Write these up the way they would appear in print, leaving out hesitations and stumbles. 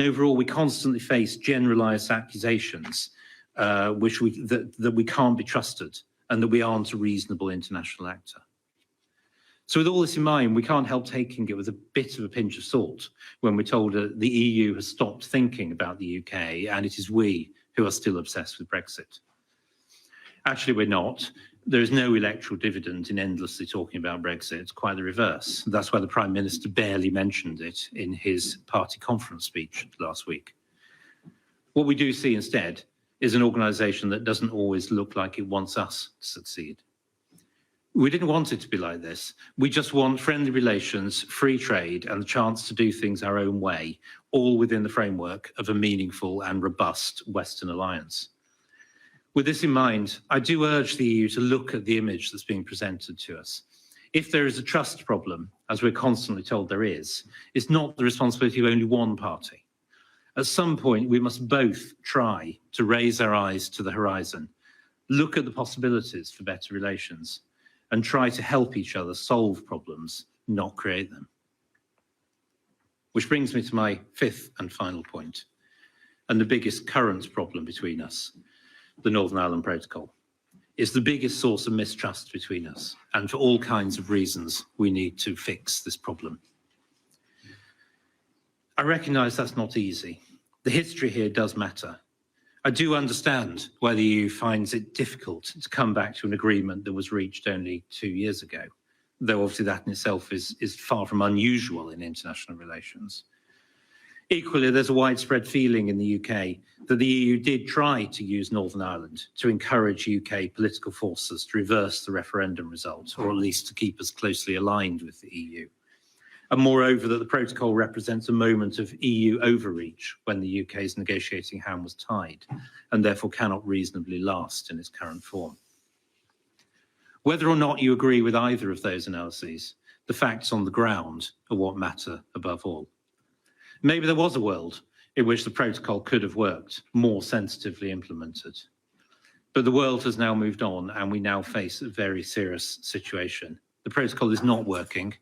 Overall, we constantly face generalised accusations that we can't be trusted and that we aren't a reasonable international actor. So with all this in mind, we can't help taking it with a bit of a pinch of salt when we're told that the EU has stopped thinking about the UK and it is we who are still obsessed with Brexit. Actually, we're not. There is no electoral dividend in endlessly talking about Brexit, quite the reverse. That's why the Prime Minister barely mentioned it in his party conference speech last week. What we do see instead is an organisation that doesn't always look like it wants us to succeed. We didn't want it to be like this. We just want friendly relations, free trade, and the chance to do things our own way, all within the framework of a meaningful and robust Western alliance. With this in mind, I do urge the EU to look at the image that's being presented to us. If there is a trust problem, as we're constantly told there is, it's not the responsibility of only one party. At some point, we must both try to raise our eyes to the horizon, look at the possibilities for better relations, and try to help each other solve problems, not create them. Which brings me to my fifth and final point, and the biggest current problem between us. The Northern Ireland Protocol is the biggest source of mistrust between us, and for all kinds of reasons, we need to fix this problem. I recognise that's not easy. The history here does matter. I do understand why the EU finds it difficult to come back to an agreement that was reached only 2 years ago, though obviously that in itself is far from unusual in international relations. Equally, there's a widespread feeling in the UK that the EU did try to use Northern Ireland to encourage UK political forces to reverse the referendum result, or at least to keep us closely aligned with the EU. And moreover, that the protocol represents a moment of EU overreach when the UK's negotiating hand was tied, and therefore cannot reasonably last in its current form. Whether or not you agree with either of those analyses, the facts on the ground are what matter above all. Maybe there was a world in which the protocol could have worked, more sensitively implemented. But the world has now moved on and we now face a very serious situation. The protocol is not working.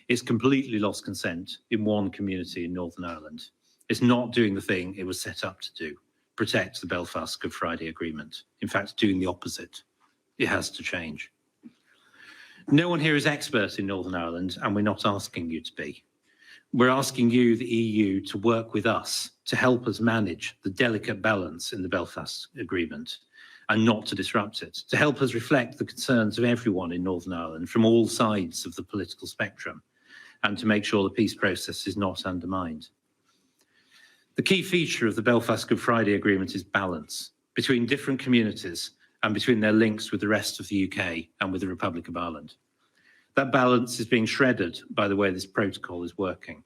It's completely lost consent in one community in Northern Ireland. It's not doing the thing it was set up to do, protect the Belfast Good Friday Agreement. In fact, doing the opposite. It has to change. No one here is expert in Northern Ireland, and we're not asking you to be. We're asking you, the EU, to work with us to help us manage the delicate balance in the Belfast Agreement and not to disrupt it, to help us reflect the concerns of everyone in Northern Ireland from all sides of the political spectrum and to make sure the peace process is not undermined. The key feature of the Belfast Good Friday Agreement is balance between different communities and between their links with the rest of the UK and with the Republic of Ireland. That balance is being shredded by the way this protocol is working.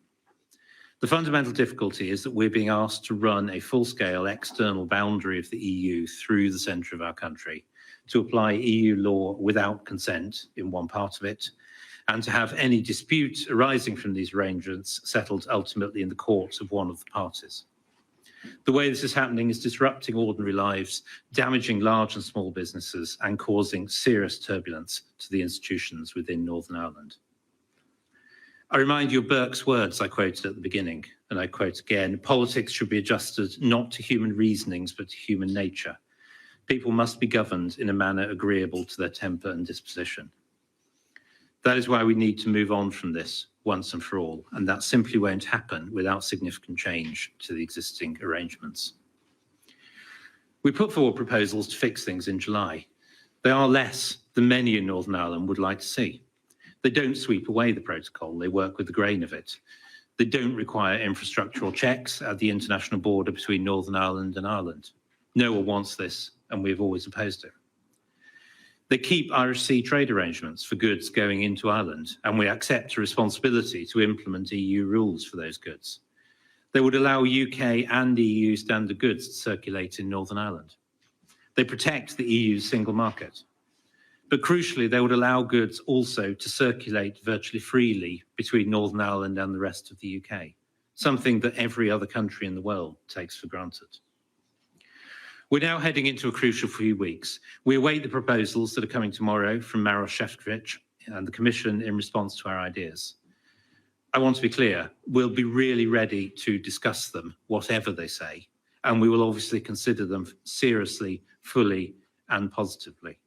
The fundamental difficulty is that we're being asked to run a full-scale external boundary of the EU through the centre of our country, to apply EU law without consent in one part of it, and to have any dispute arising from these arrangements settled ultimately in the court of one of the parties. The way this is happening is disrupting ordinary lives, damaging large and small businesses, and causing serious turbulence to the institutions within Northern Ireland. I remind you of Burke's words I quoted at the beginning, and I quote again, "Politics should be adjusted not to human reasonings, but to human nature. People must be governed in a manner agreeable to their temper and disposition." That is why we need to move on from this once and for all, and that simply won't happen without significant change to the existing arrangements. We put forward proposals to fix things in July. They are less than many in Northern Ireland would like to see. They don't sweep away the protocol, they work with the grain of it. They don't require infrastructural checks at the international border between Northern Ireland and Ireland. No one wants this, and we've always opposed it. They keep Irish Sea trade arrangements for goods going into Ireland, and we accept a responsibility to implement EU rules for those goods. They would allow UK and EU standard goods to circulate in Northern Ireland. They protect the EU's single market. But crucially, they would allow goods also to circulate virtually freely between Northern Ireland and the rest of the UK, something that every other country in the world takes for granted. We're now heading into a crucial few weeks. We await the proposals that are coming tomorrow from Maros Šefčovič and the Commission in response to our ideas. I want to be clear, we'll be really ready to discuss them, whatever they say, and we will obviously consider them seriously, fully, and positively.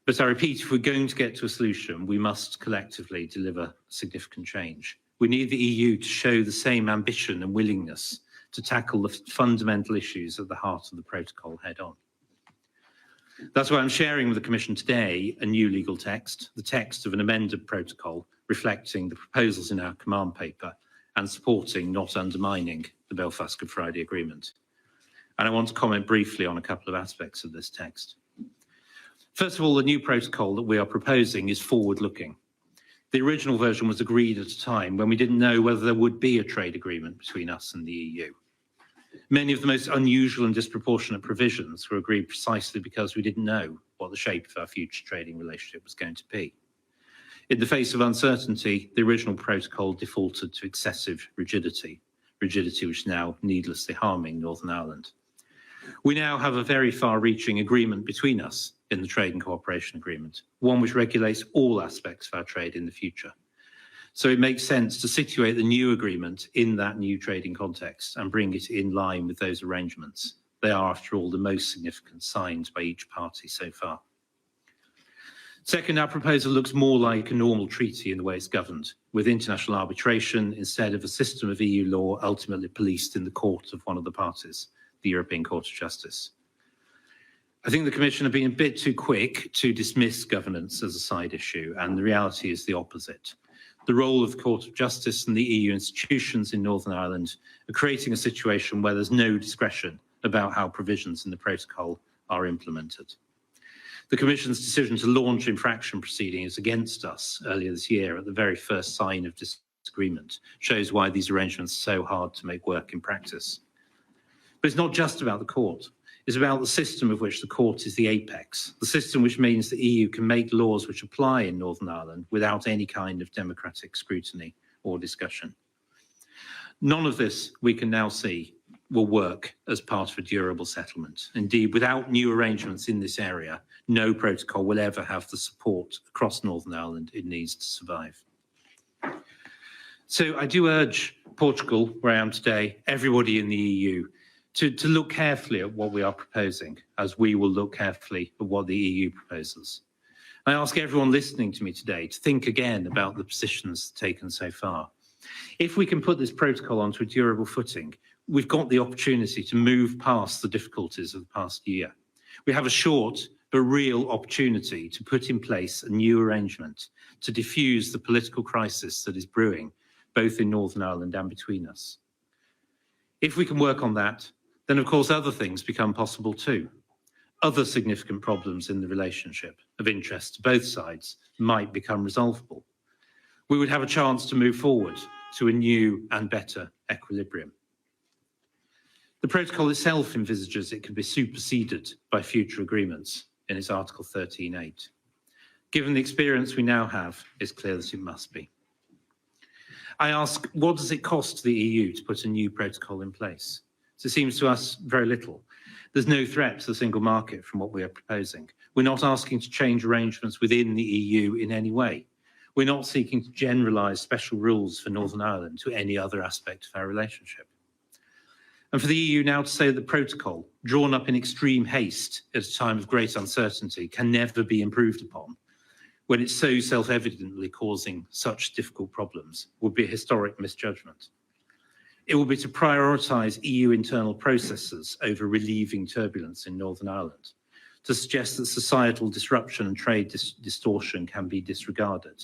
But I repeat, if we're going to get to a solution, we must collectively deliver significant change. We need the EU to show the same ambition and willingness to tackle the fundamental issues at the heart of the protocol head on. That's why I'm sharing with the Commission today a new legal text, the text of an amended protocol reflecting the proposals in our command paper and supporting, not undermining, the Belfast Good Friday Agreement. And I want to comment briefly on a couple of aspects of this text. First of all, the new protocol that we are proposing is forward-looking. The original version was agreed at a time when we didn't know whether there would be a trade agreement between us and the EU. Many of the most unusual and disproportionate provisions were agreed precisely because we didn't know what the shape of our future trading relationship was going to be. In the face of uncertainty, the original protocol defaulted to excessive rigidity which is now needlessly harming Northern Ireland. We now have a very far-reaching agreement between us in the Trade and Cooperation Agreement, one which regulates all aspects of our trade in the future. So it makes sense to situate the new agreement in that new trading context and bring it in line with those arrangements. They are, after all, the most significant signed by each party so far. Second, our proposal looks more like a normal treaty in the way it's governed, with international arbitration instead of a system of EU law ultimately policed in the court of one of the parties, the European Court of Justice. I think the Commission have been a bit too quick to dismiss governance as a side issue, and the reality is the opposite. The role of the Court of Justice and the EU institutions in Northern Ireland are creating a situation where there's no discretion about how provisions in the protocol are implemented. The Commission's decision to launch infraction proceedings against us earlier this year at the very first sign of disagreement shows why these arrangements are so hard to make work in practice. But it's not just about the court. It's about the system of which the court is the apex, the system which means the EU can make laws which apply in Northern Ireland without any kind of democratic scrutiny or discussion. None of this, we can now see, will work as part of a durable settlement. Indeed, without new arrangements in this area, no protocol will ever have the support across Northern Ireland it needs to survive. So I do urge Portugal, where I am today, everybody in the EU, to look carefully at what we are proposing, as we will look carefully at what the EU proposes. I ask everyone listening to me today to think again about the positions taken so far. If we can put this protocol onto a durable footing, we've got the opportunity to move past the difficulties of the past year. We have a short but real opportunity to put in place a new arrangement to diffuse the political crisis that is brewing, both in Northern Ireland and between us. If we can work on that, then of course other things become possible too. Other significant problems in the relationship of interest to both sides might become resolvable. We would have a chance to move forward to a new and better equilibrium. The protocol itself envisages it can be superseded by future agreements in its Article 13.8. Given the experience we now have, it's clear that it must be. I ask, what does it cost the EU to put a new protocol in place? So it seems to us very little. There's no threat to the single market from what we are proposing. We're not asking to change arrangements within the EU in any way. We're not seeking to generalise special rules for Northern Ireland to any other aspect of our relationship. And for the EU now to say that the protocol, drawn up in extreme haste at a time of great uncertainty, can never be improved upon, when it's so self-evidently causing such difficult problems, would be a historic misjudgment. It will be to prioritise EU internal processes over relieving turbulence in Northern Ireland, to suggest that societal disruption and trade distortion can be disregarded,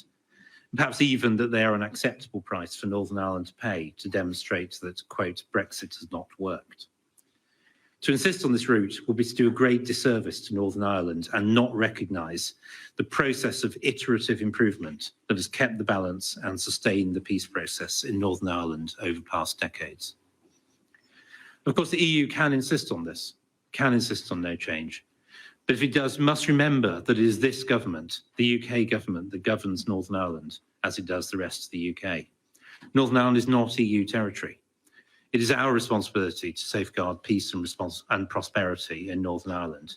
perhaps even that they are an acceptable price for Northern Ireland to pay to demonstrate that, quote, Brexit has not worked. To insist on this route will be to do a great disservice to Northern Ireland and not recognise the process of iterative improvement that has kept the balance and sustained the peace process in Northern Ireland over past decades. Of course, the EU can insist on this, can insist on no change. But if it does, must remember that it is this government, the UK government, that governs Northern Ireland, as it does the rest of the UK. Northern Ireland is not EU territory. It is our responsibility to safeguard peace and prosperity in Northern Ireland.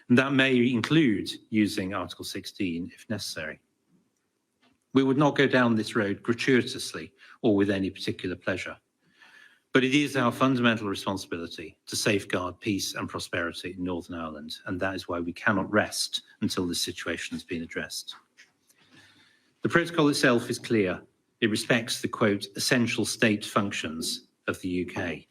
And that may include using Article 16 if necessary. We would not go down this road gratuitously or with any particular pleasure. But it is our fundamental responsibility to safeguard peace and prosperity in Northern Ireland, and that is why we cannot rest until this situation has been addressed. The protocol itself is clear. It respects the, quote, essential state functions of the UK.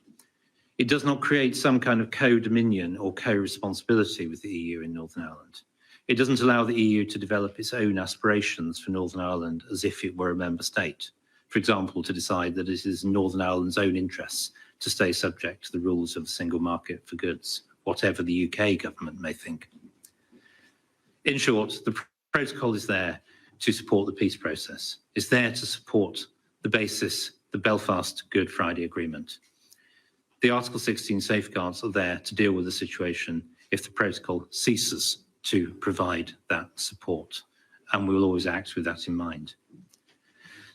It does not create some kind of co-dominion or co-responsibility with the EU in Northern Ireland. It doesn't allow the EU to develop its own aspirations for Northern Ireland as if it were a member state. For example, to decide that it is in Northern Ireland's own interests to stay subject to the rules of the single market for goods, whatever the UK government may think. In short, the protocol is there to support the peace process. It's there to support the basis, the Belfast Good Friday Agreement. The Article 16 safeguards are there to deal with the situation if the protocol ceases to provide that support, and we will always act with that in mind.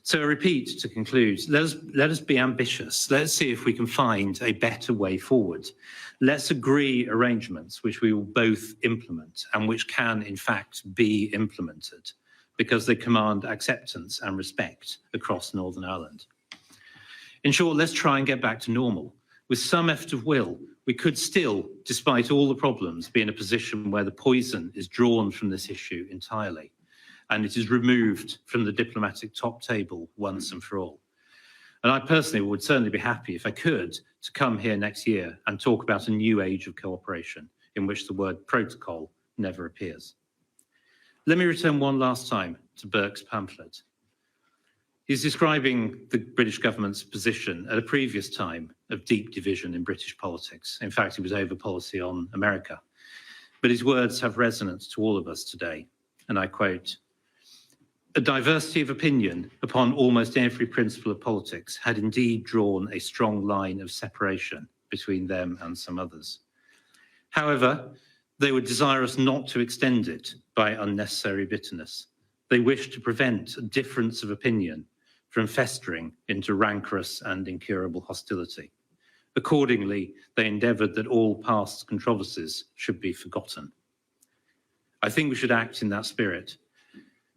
So I repeat to conclude, let us be ambitious. Let's see if we can find a better way forward. Let's agree arrangements which we will both implement and which can, in fact, be implemented because they command acceptance and respect across Northern Ireland. In short, let's try and get back to normal. With some effort of will, we could still, despite all the problems, be in a position where the poison is drawn from this issue entirely, and it is removed from the diplomatic top table once and for all. And I personally would certainly be happy, if I could, to come here next year and talk about a new age of cooperation in which the word protocol never appears. Let me return one last time to Burke's pamphlet. He's describing the British government's position at a previous time of deep division in British politics. In fact, it was over policy on America. But his words have resonance to all of us today. And I quote, "A diversity of opinion upon almost every principle of politics had indeed drawn a strong line of separation between them and some others. However, they were desirous not to extend it by unnecessary bitterness. They wished to prevent a difference of opinion from festering into rancorous and incurable hostility. Accordingly, they endeavoured that all past controversies should be forgotten." I think we should act in that spirit.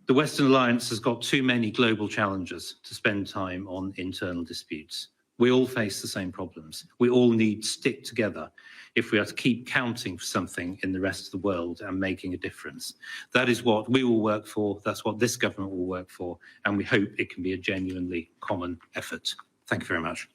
The Western Alliance has got too many global challenges to spend time on internal disputes. We all face the same problems. We all need to stick together if we are to keep counting for something in the rest of the world and making a difference. That is what we will work for. That's what this government will work for. And we hope it can be a genuinely common effort. Thank you very much.